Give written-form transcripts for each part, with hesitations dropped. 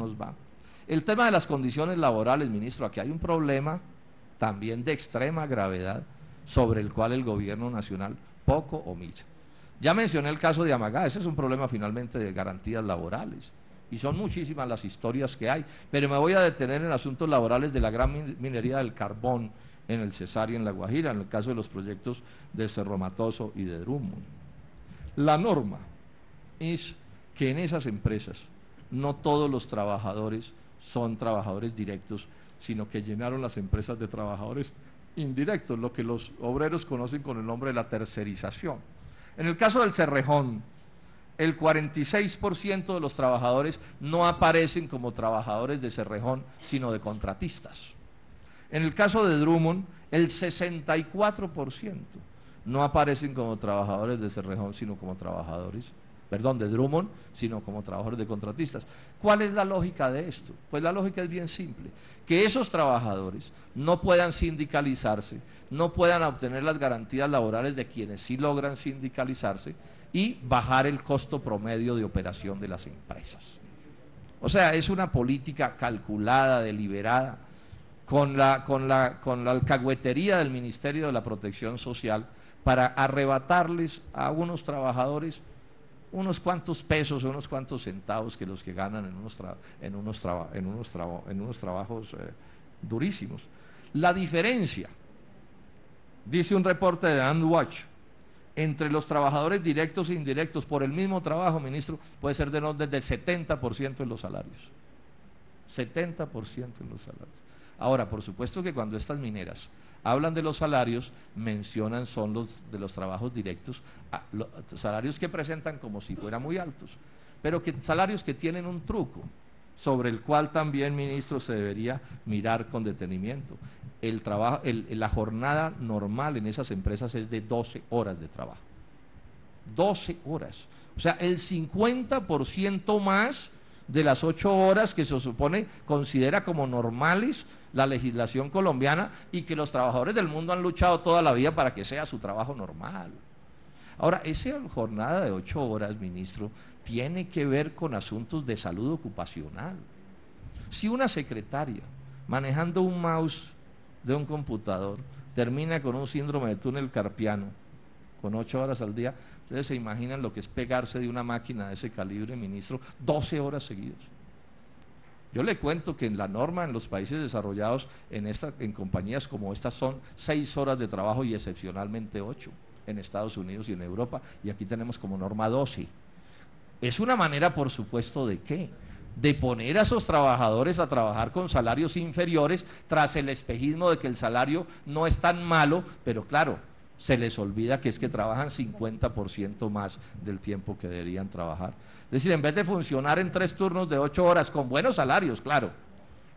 nos va. El tema de las condiciones laborales, ministro, aquí hay un problema también de extrema gravedad sobre el cual el gobierno nacional poco o mucho. Ya mencioné el caso de Amagá, ese es un problema finalmente de garantías laborales, y son muchísimas las historias que hay, pero me voy a detener en asuntos laborales de la gran minería del carbón en el Cesar y en La Guajira, en el caso de los proyectos de Cerro Matoso y de Drummond. La norma es que en esas empresas no todos los trabajadores son trabajadores directos, sino que llenaron las empresas de trabajadores indirectos, lo que los obreros conocen con el nombre de la tercerización. En el caso del Cerrejón, el 46% de los trabajadores no aparecen como trabajadores de Cerrejón, sino de contratistas. En el caso de Drummond, el 64% no aparecen como trabajadores de Cerrejón, sino como trabajadores, perdón, de Drummond, sino como trabajadores de contratistas. ¿Cuál es la lógica de esto? Pues la lógica es bien simple, que esos trabajadores no puedan sindicalizarse, no puedan obtener las garantías laborales de quienes sí logran sindicalizarse y bajar el costo promedio de operación de las empresas. O sea, es una política calculada, deliberada, con la alcahuetería del Ministerio de la Protección Social para arrebatarles a unos trabajadores unos cuantos pesos o unos cuantos centavos que los que ganan en unos trabajos durísimos. La diferencia, dice un reporte de Watch, entre los trabajadores directos e indirectos por el mismo trabajo, ministro, puede ser desde el 70% en los salarios. 70% en los salarios. Ahora, por supuesto que cuando estas mineras hablan de los salarios, mencionan son los de los trabajos directos, salarios que presentan como si fueran muy altos, pero que salarios que tienen un truco, sobre el cual también, ministro, se debería mirar con detenimiento. La jornada normal en esas empresas es de 12 horas de trabajo. 12 horas. O sea, el 50% más de las 8 horas que se supone considera como normales la legislación colombiana y que los trabajadores del mundo han luchado toda la vida para que sea su trabajo normal. Ahora, esa jornada de 8 horas, ministro, tiene que ver con asuntos de salud ocupacional. Si una secretaria, manejando un mouse de un computador, termina con un síndrome de túnel carpiano, con 8 horas al día, ustedes se imaginan lo que es pegarse de una máquina de ese calibre, ministro, 12 horas seguidas. Yo le cuento que en la norma en los países desarrollados, en compañías como estas, son 6 horas de trabajo y excepcionalmente 8 en Estados Unidos y en Europa, y aquí tenemos como norma 12. Es una manera, por supuesto, ¿de qué? De poner a esos trabajadores a trabajar con salarios inferiores tras el espejismo de que el salario no es tan malo, pero claro, se les olvida que es que trabajan 50% más del tiempo que deberían trabajar. Es decir, en vez de funcionar en 3 turnos de 8 horas con buenos salarios, claro,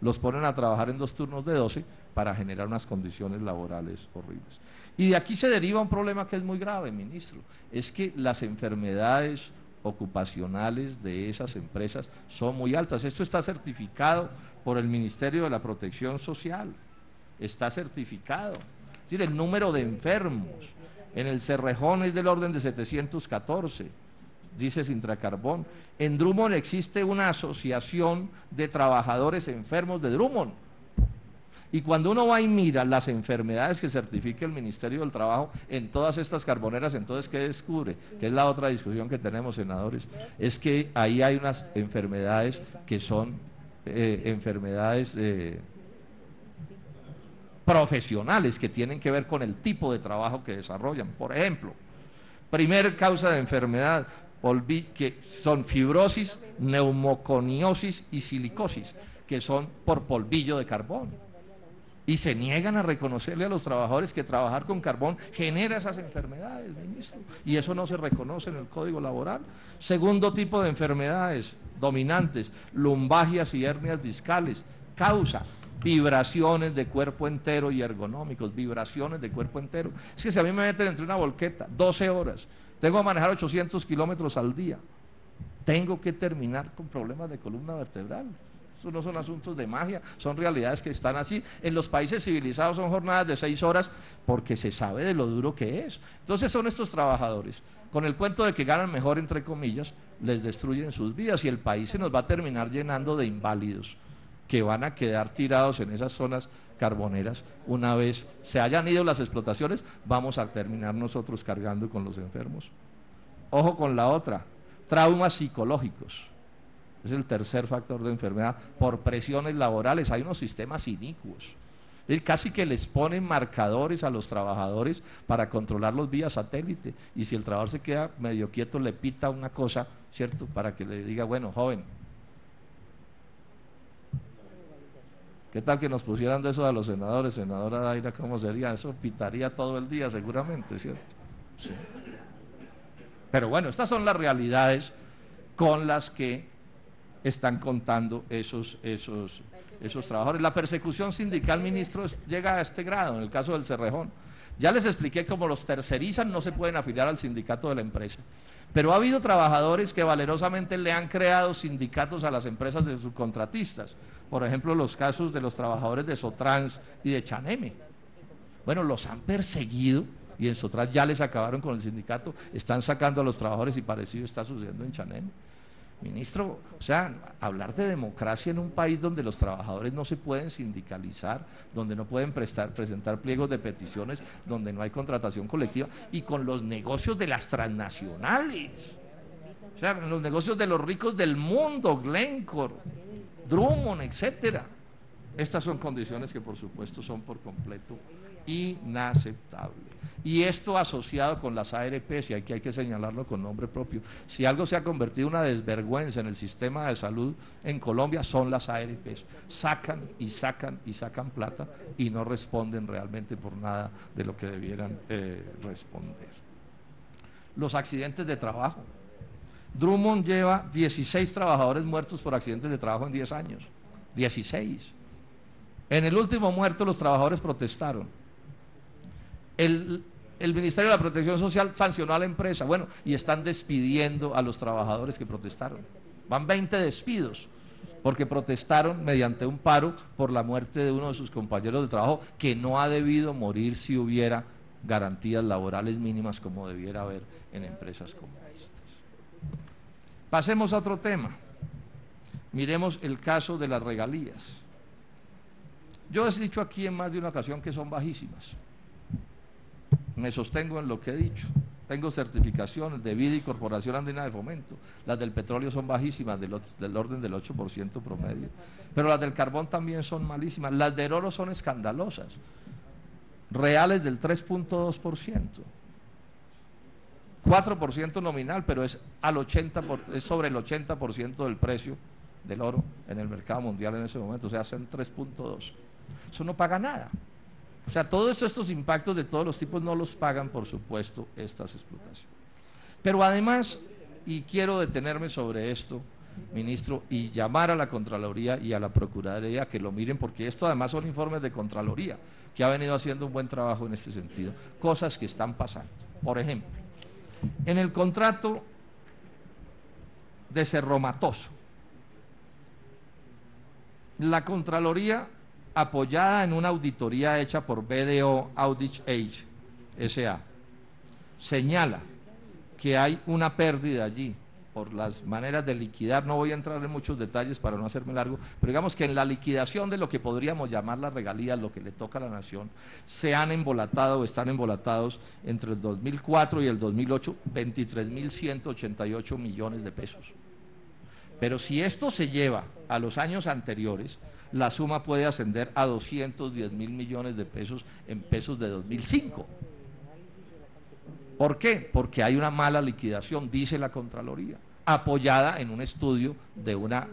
los ponen a trabajar en 2 turnos de 12 para generar unas condiciones laborales horribles. Y de aquí se deriva un problema que es muy grave, ministro, es que las enfermedades ocupacionales de esas empresas son muy altas. Esto está certificado por el Ministerio de la Protección Social, está certificado. Es decir, el número de enfermos en el Cerrejón es del orden de 714, dice Sintracarbón. En Drummond existe una asociación de trabajadores enfermos de Drummond. Y cuando uno va y mira las enfermedades que certifica el Ministerio del Trabajo en todas estas carboneras, entonces, ¿qué descubre? Que es la otra discusión que tenemos, senadores, es que ahí hay unas enfermedades que son enfermedades profesionales, que tienen que ver con el tipo de trabajo que desarrollan. Por ejemplo, primer causa de enfermedad, que son fibrosis, neumoconiosis y silicosis, que son por polvillo de carbón. Y se niegan a reconocerle a los trabajadores que trabajar con carbón genera esas enfermedades, ministro, y eso no se reconoce en el Código Laboral. Segundo tipo de enfermedades dominantes, lumbalgias y hernias discales, causa vibraciones de cuerpo entero y ergonómicos, vibraciones de cuerpo entero. Es que si a mí me meten entre una volqueta 12 horas, tengo que manejar 800 kilómetros al día, tengo que terminar con problemas de columna vertebral. Estos no son asuntos de magia, son realidades que están así. En los países civilizados son jornadas de 6 horas porque se sabe de lo duro que es. Entonces son estos trabajadores, con el cuento de que ganan mejor, entre comillas, les destruyen sus vidas y el país se nos va a terminar llenando de inválidos que van a quedar tirados en esas zonas carboneras. Una vez se hayan ido las explotaciones, vamos a terminar nosotros cargando con los enfermos. Ojo con la otra, traumas psicológicos. Es el tercer factor de enfermedad por presiones laborales. Hay unos sistemas inicuos. Casi que les ponen marcadores a los trabajadores para controlarlos vía satélite, y si el trabajador se queda medio quieto le pita una cosa, ¿cierto? Para que le diga, bueno, joven, ¿qué tal que nos pusieran de eso a los senadores? Senadora Daira, ¿cómo sería? Eso pitaría todo el día seguramente, ¿cierto? Sí. Pero bueno, estas son las realidades con las que están contando esos trabajadores. La persecución sindical, ministro, llega a este grado, en el caso del Cerrejón. Ya les expliqué cómo los tercerizan, no se pueden afiliar al sindicato de la empresa. Pero ha habido trabajadores que valerosamente le han creado sindicatos a las empresas de subcontratistas. Por ejemplo, los casos de los trabajadores de Sotrans y de Chaneme. Bueno, los han perseguido y en Sotrans ya les acabaron con el sindicato, están sacando a los trabajadores y parecido está sucediendo en Chaneme. Ministro, o sea, hablar de democracia en un país donde los trabajadores no se pueden sindicalizar, donde no pueden presentar pliegos de peticiones, donde no hay contratación colectiva, y con los negocios de las transnacionales, o sea, los negocios de los ricos del mundo, Glencore, Drummond, etcétera. Estas son condiciones que por supuesto son por completo inaceptables. Y esto asociado con las ARPs, y aquí hay que señalarlo con nombre propio, si algo se ha convertido en una desvergüenza en el sistema de salud en Colombia, son las ARPs. Sacan y sacan y sacan plata y no responden realmente por nada de lo que debieran responder. Los accidentes de trabajo. Drummond lleva 16 trabajadores muertos por accidentes de trabajo en 10 años. 16. En el último muerto los trabajadores protestaron. El Ministerio de la Protección Social sancionó a la empresa, bueno, y están despidiendo a los trabajadores que protestaron. Van 20 despidos, porque protestaron mediante un paro por la muerte de uno de sus compañeros de trabajo, que no ha debido morir si hubiera garantías laborales mínimas como debiera haber en empresas como estas. Pasemos a otro tema. Miremos el caso de las regalías. Yo he dicho aquí en más de una ocasión que son bajísimas. Me sostengo en lo que he dicho. Tengo certificaciones de Vida y Corporación Andina de Fomento. Las del petróleo son bajísimas, del orden del 8% promedio. Pero las del carbón también son malísimas. Las del oro son escandalosas. Reales del 3.2%. 4% nominal, pero es sobre el 80% del precio del oro en el mercado mundial en ese momento. O sea, hacen 3.2%. Eso no paga nada. O sea, todos estos impactos de todos los tipos no los pagan, por supuesto, estas explotaciones. Pero además, y quiero detenerme sobre esto, ministro, y llamar a la Contraloría y a la Procuraduría que lo miren, porque esto además son informes de Contraloría, que ha venido haciendo un buen trabajo en este sentido, cosas que están pasando. Por ejemplo, en el contrato de Cerro Matoso, la Contraloría, apoyada en una auditoría hecha por BDO Audit Age S.A., señala que hay una pérdida allí por las maneras de liquidar. No voy a entrar en muchos detalles para no hacerme largo, pero digamos que en la liquidación de lo que podríamos llamar las regalías, lo que le toca a la nación, se han embolatado o están embolatados entre el 2004 y el 2008 23.188 millones de pesos. Pero si esto se lleva a los años anteriores, la suma puede ascender a 210.000 millones de pesos en pesos de 2005. ¿Por qué? Porque hay una mala liquidación, dice la Contraloría, apoyada en un estudio de una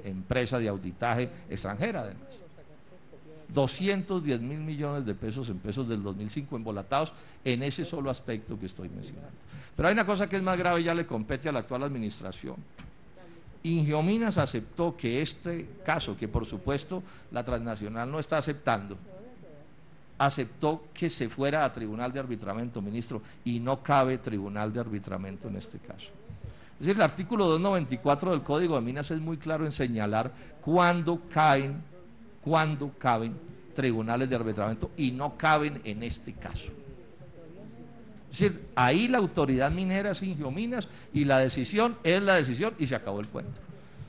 empresa de auditaje extranjera además. 210.000 millones de pesos en pesos del 2005 embolatados en ese solo aspecto que estoy mencionando. Pero hay una cosa que es más grave y ya le compete a la actual administración. Ingiominas aceptó que este caso, que por supuesto la transnacional no está aceptando, aceptó que se fuera a tribunal de arbitramiento, ministro, y no cabe tribunal de arbitramiento en este caso. Es decir, el artículo 294 del Código de Minas es muy claro en señalar cuándo caben tribunales de arbitramiento y no caben en este caso. Es decir, ahí la autoridad minera es Ingiominas y la decisión es la decisión y se acabó el cuento.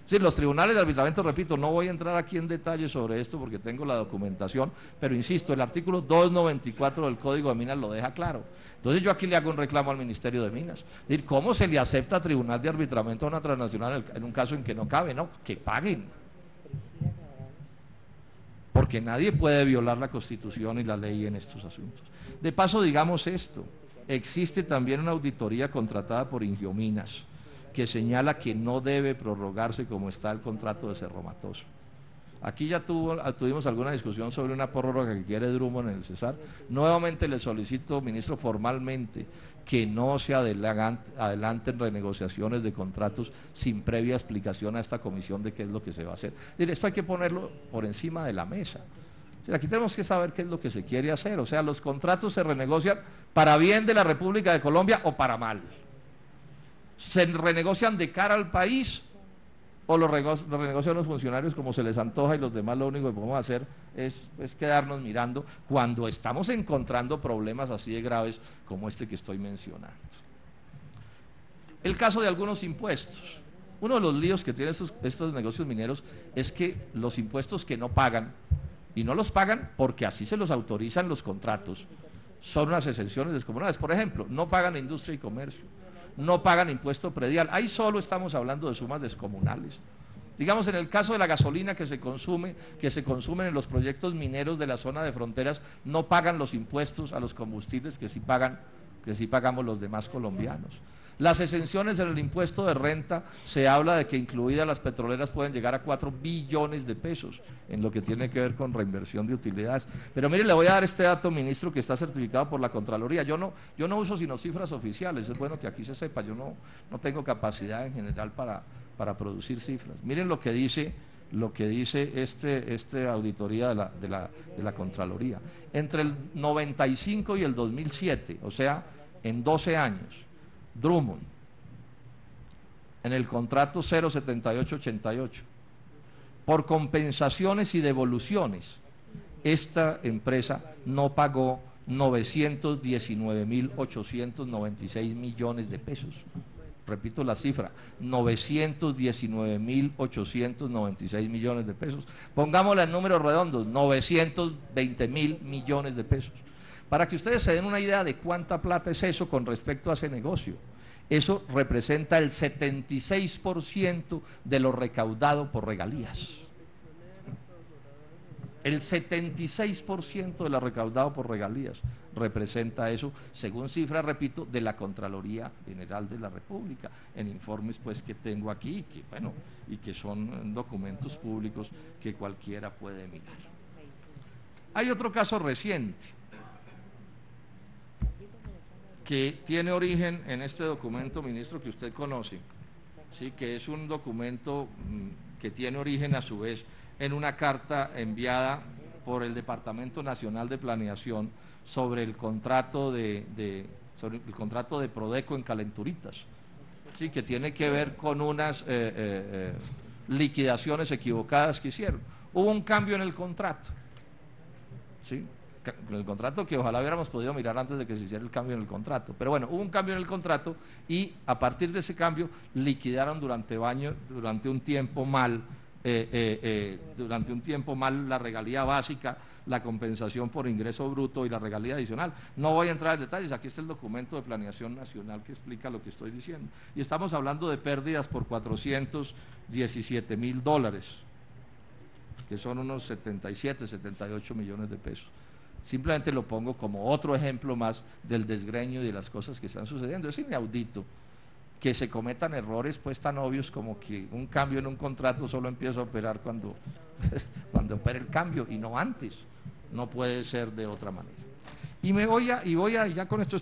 Es decir, los tribunales de arbitramiento, repito, no voy a entrar aquí en detalle sobre esto porque tengo la documentación, pero insisto, el artículo 294 del Código de Minas lo deja claro. Entonces yo aquí le hago un reclamo al Ministerio de Minas. Es decir, ¿cómo se le acepta a tribunal de arbitramiento a una transnacional en un caso en que no cabe? No, que paguen. Porque nadie puede violar la Constitución y la ley en estos asuntos. De paso, digamos esto, existe también una auditoría contratada por Ingiominas que señala que no debe prorrogarse como está el contrato de Cerro Matoso. Aquí ya tuvimos alguna discusión sobre una prórroga que quiere Drummond en el Cesar. Nuevamente le solicito, ministro, formalmente que no se adelanten renegociaciones de contratos sin previa explicación a esta comisión de qué es lo que se va a hacer. Esto hay que ponerlo por encima de la mesa. Aquí tenemos que saber qué es lo que se quiere hacer. O sea, los contratos se renegocian para bien de la República de Colombia o para mal. ¿Se renegocian de cara al país o lo renegocian los funcionarios como se les antoja y los demás lo único que podemos hacer es quedarnos mirando cuando estamos encontrando problemas así de graves como este que estoy mencionando? El caso de algunos impuestos. Uno de los líos que tienen estos negocios mineros es que los impuestos que no pagan, y no los pagan porque así se los autorizan los contratos, son unas exenciones descomunales. Por ejemplo, no pagan industria y comercio, no pagan impuesto predial. Ahí solo estamos hablando de sumas descomunales. Digamos, en el caso de la gasolina que se consume en los proyectos mineros de la zona de fronteras, no pagan los impuestos a los combustibles que sí pagamos los demás colombianos. Las exenciones en el impuesto de renta, se habla de que incluidas las petroleras pueden llegar a 4 billones de pesos en lo que tiene que ver con reinversión de utilidades. Pero mire, le voy a dar este dato, ministro, que está certificado por la Contraloría. Yo no uso sino cifras oficiales, es bueno que aquí se sepa, yo no tengo capacidad en general para producir cifras. Miren lo que dice esta auditoría de la Contraloría. Entre el 95 y el 2007, o sea, en 12 años, Drummond, en el contrato 07888, por compensaciones y devoluciones, esta empresa no pagó 919.896 millones de pesos. Repito la cifra, 919.896 millones de pesos. Pongámosla en números redondos, 920.000 millones de pesos. Para que ustedes se den una idea de cuánta plata es eso con respecto a ese negocio. Eso representa el 76% de lo recaudado por regalías. El 76% de lo recaudado por regalías representa eso, según cifras, repito, de la Contraloría General de la República, en informes pues que tengo aquí, y que son documentos públicos que cualquiera puede mirar. Hay otro caso reciente que tiene origen en este documento, ministro, que usted conoce, ¿sí? Que es un documento que tiene origen a su vez en una carta enviada por el Departamento Nacional de Planeación sobre el contrato de Prodeco en Calenturitas, ¿sí? Que tiene que ver con unas liquidaciones equivocadas que hicieron. Hubo un cambio en el contrato, ¿sí? El contrato que ojalá hubiéramos podido mirar antes de que se hiciera el cambio en el contrato, pero bueno, hubo un cambio en el contrato y a partir de ese cambio liquidaron durante un tiempo mal la regalía básica, la compensación por ingreso bruto y la regalía adicional. No voy a entrar en detalles, aquí está el documento de planeación nacional que explica lo que estoy diciendo. Y estamos hablando de pérdidas por $417.000, que son unos 77, 78 millones de pesos. Simplemente lo pongo como otro ejemplo más del desgreño y de las cosas que están sucediendo. Es inaudito que se cometan errores pues tan obvios como que un cambio en un contrato solo empieza a operar cuando opera el cambio y no antes. No puede ser de otra manera. Y ya con esto